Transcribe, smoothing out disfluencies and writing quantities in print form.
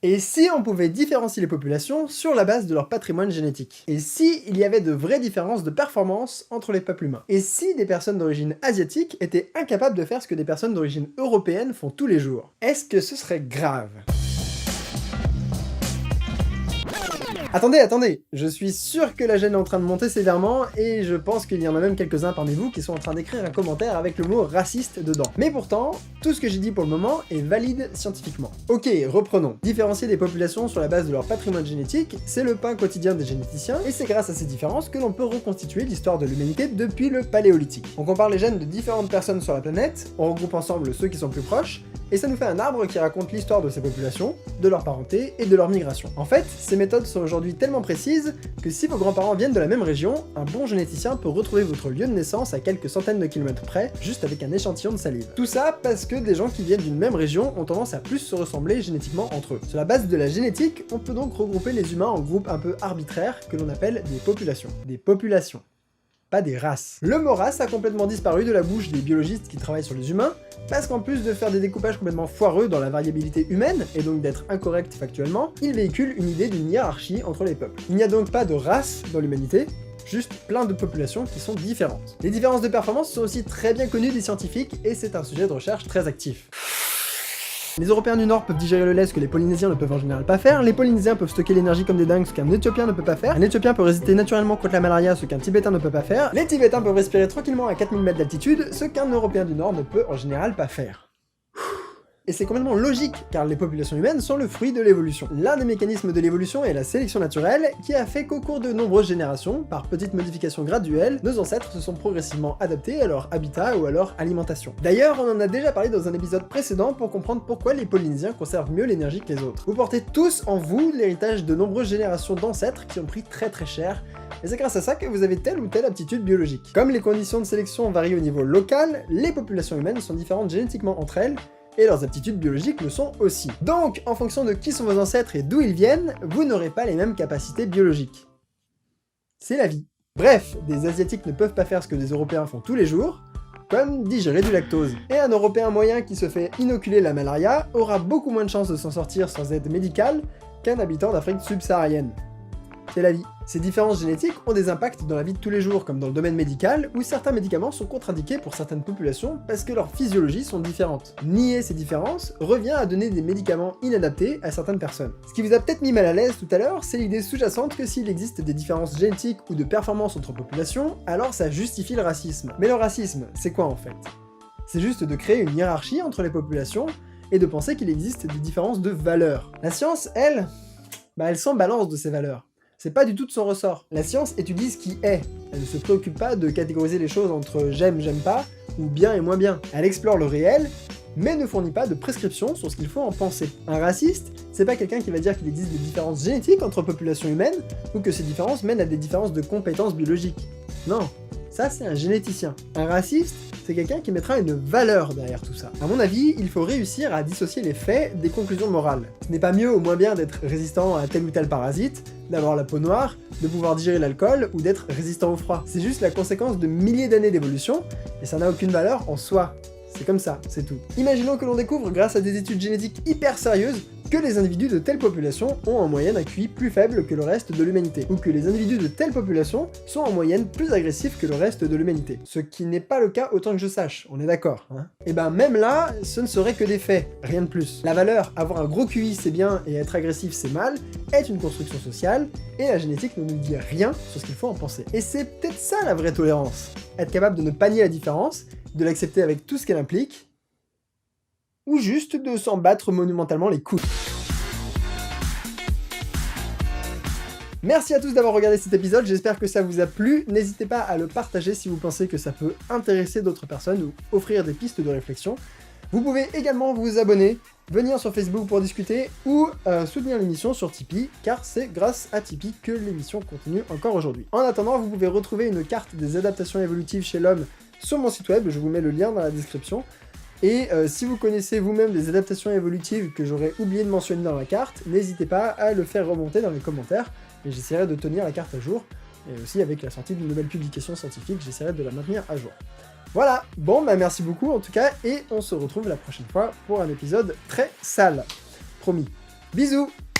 Et si on pouvait différencier les populations sur la base de leur patrimoine génétique? Et si il y avait de vraies différences de performance entre les peuples humains? Et si des personnes d'origine asiatique étaient incapables de faire ce que des personnes d'origine européenne font tous les jours? Est-ce que ce serait grave? Attendez, je suis sûr que la gêne est en train de monter sévèrement, et je pense qu'il y en a même quelques-uns parmi vous qui sont en train d'écrire un commentaire avec le mot raciste dedans. Mais pourtant, tout ce que j'ai dit pour le moment est valide scientifiquement. Ok, reprenons. Différencier des populations sur la base de leur patrimoine génétique, c'est le pain quotidien des généticiens, et c'est grâce à ces différences que l'on peut reconstituer l'histoire de l'humanité depuis le paléolithique. On compare les gènes de différentes personnes sur la planète, on regroupe ensemble ceux qui sont plus proches, et ça nous fait un arbre qui raconte l'histoire de ces populations, de leur parenté et de leur migration. En fait, ces méthodes sont aujourd'hui tellement précises que si vos grands-parents viennent de la même région, un bon généticien peut retrouver votre lieu de naissance à quelques centaines de kilomètres près, juste avec un échantillon de salive. Tout ça parce que des gens qui viennent d'une même région ont tendance à plus se ressembler génétiquement entre eux. Sur la base de la génétique, on peut donc regrouper les humains en groupes un peu arbitraires que l'on appelle des populations. Des populations. Pas des races. Le mot race a complètement disparu de la bouche des biologistes qui travaillent sur les humains, parce qu'en plus de faire des découpages complètement foireux dans la variabilité humaine, et donc d'être incorrect factuellement, il véhicule une idée d'une hiérarchie entre les peuples. Il n'y a donc pas de race dans l'humanité, juste plein de populations qui sont différentes. Les différences de performance sont aussi très bien connues des scientifiques, et c'est un sujet de recherche très actif. Les Européens du Nord peuvent digérer le lait, ce que les Polynésiens ne peuvent en général pas faire. Les Polynésiens peuvent stocker l'énergie comme des dingues, ce qu'un Éthiopien ne peut pas faire. Un Éthiopien peut résister naturellement contre la malaria, ce qu'un Tibétain ne peut pas faire. Les Tibétains peuvent respirer tranquillement à 4000 mètres d'altitude, ce qu'un Européen du Nord ne peut en général pas faire. Et c'est complètement logique, car les populations humaines sont le fruit de l'évolution. L'un des mécanismes de l'évolution est la sélection naturelle, qui a fait qu'au cours de nombreuses générations, par petites modifications graduelles, nos ancêtres se sont progressivement adaptés à leur habitat ou à leur alimentation. D'ailleurs, on en a déjà parlé dans un épisode précédent pour comprendre pourquoi les Polynésiens conservent mieux l'énergie que les autres. Vous portez tous en vous l'héritage de nombreuses générations d'ancêtres qui ont pris très cher, et c'est grâce à ça que vous avez telle ou telle aptitude biologique. Comme les conditions de sélection varient au niveau local, les populations humaines sont différentes génétiquement entre elles, et leurs aptitudes biologiques le sont aussi. Donc, en fonction de qui sont vos ancêtres et d'où ils viennent, vous n'aurez pas les mêmes capacités biologiques. C'est la vie. Bref, des Asiatiques ne peuvent pas faire ce que des Européens font tous les jours, comme digérer du lactose. Et un Européen moyen qui se fait inoculer la malaria aura beaucoup moins de chances de s'en sortir sans aide médicale qu'un habitant d'Afrique subsaharienne. C'est la vie. Ces différences génétiques ont des impacts dans la vie de tous les jours, comme dans le domaine médical, où certains médicaments sont contre-indiqués pour certaines populations parce que leurs physiologies sont différentes. Nier ces différences revient à donner des médicaments inadaptés à certaines personnes. Ce qui vous a peut-être mis mal à l'aise tout à l'heure, c'est l'idée sous-jacente que s'il existe des différences génétiques ou de performance entre populations, alors ça justifie le racisme. Mais le racisme, c'est quoi en fait? C'est juste de créer une hiérarchie entre les populations et de penser qu'il existe des différences de valeurs. La science, elle s'en balance de ces valeurs. C'est pas du tout de son ressort. La science étudie ce qui est. Elle ne se préoccupe pas de catégoriser les choses entre j'aime, j'aime pas, ou bien et moins bien. Elle explore le réel, mais ne fournit pas de prescriptions sur ce qu'il faut en penser. Un raciste, c'est pas quelqu'un qui va dire qu'il existe des différences génétiques entre populations humaines, ou que ces différences mènent à des différences de compétences biologiques. Non, ça c'est un généticien. Un raciste, c'est quelqu'un qui mettra une valeur derrière tout ça. À mon avis, il faut réussir à dissocier les faits des conclusions morales. Ce n'est pas mieux ou moins bien d'être résistant à tel ou tel parasite, d'avoir la peau noire, de pouvoir digérer l'alcool ou d'être résistant au froid. C'est juste la conséquence de milliers d'années d'évolution, et ça n'a aucune valeur en soi. C'est comme ça, c'est tout. Imaginons que l'on découvre, grâce à des études génétiques hyper sérieuses, que les individus de telle population ont en moyenne un QI plus faible que le reste de l'humanité, ou que les individus de telle population sont en moyenne plus agressifs que le reste de l'humanité. Ce qui n'est pas le cas autant que je sache, on est d'accord, hein? Et ben même là, ce ne serait que des faits, rien de plus. La valeur, avoir un gros QI c'est bien et être agressif c'est mal, est une construction sociale, et la génétique ne nous dit rien sur ce qu'il faut en penser. Et c'est peut-être ça la vraie tolérance, être capable de ne pas nier la différence, de l'accepter avec tout ce qu'elle implique, ou juste de s'en battre monumentalement les couilles. Merci à tous d'avoir regardé cet épisode, j'espère que ça vous a plu, n'hésitez pas à le partager si vous pensez que ça peut intéresser d'autres personnes ou offrir des pistes de réflexion. Vous pouvez également vous abonner, venir sur Facebook pour discuter ou soutenir l'émission sur Tipeee, car c'est grâce à Tipeee que l'émission continue encore aujourd'hui. En attendant, vous pouvez retrouver une carte des adaptations évolutives chez l'homme sur mon site web, je vous mets le lien dans la description. Et si vous connaissez vous-même des adaptations évolutives que j'aurais oublié de mentionner dans la carte, n'hésitez pas à le faire remonter dans les commentaires, et j'essaierai de tenir la carte à jour, et aussi avec la sortie d'une nouvelle publication scientifique, j'essaierai de la maintenir à jour. Voilà, bon bah merci beaucoup en tout cas, et on se retrouve la prochaine fois pour un épisode très sale. Promis. Bisous!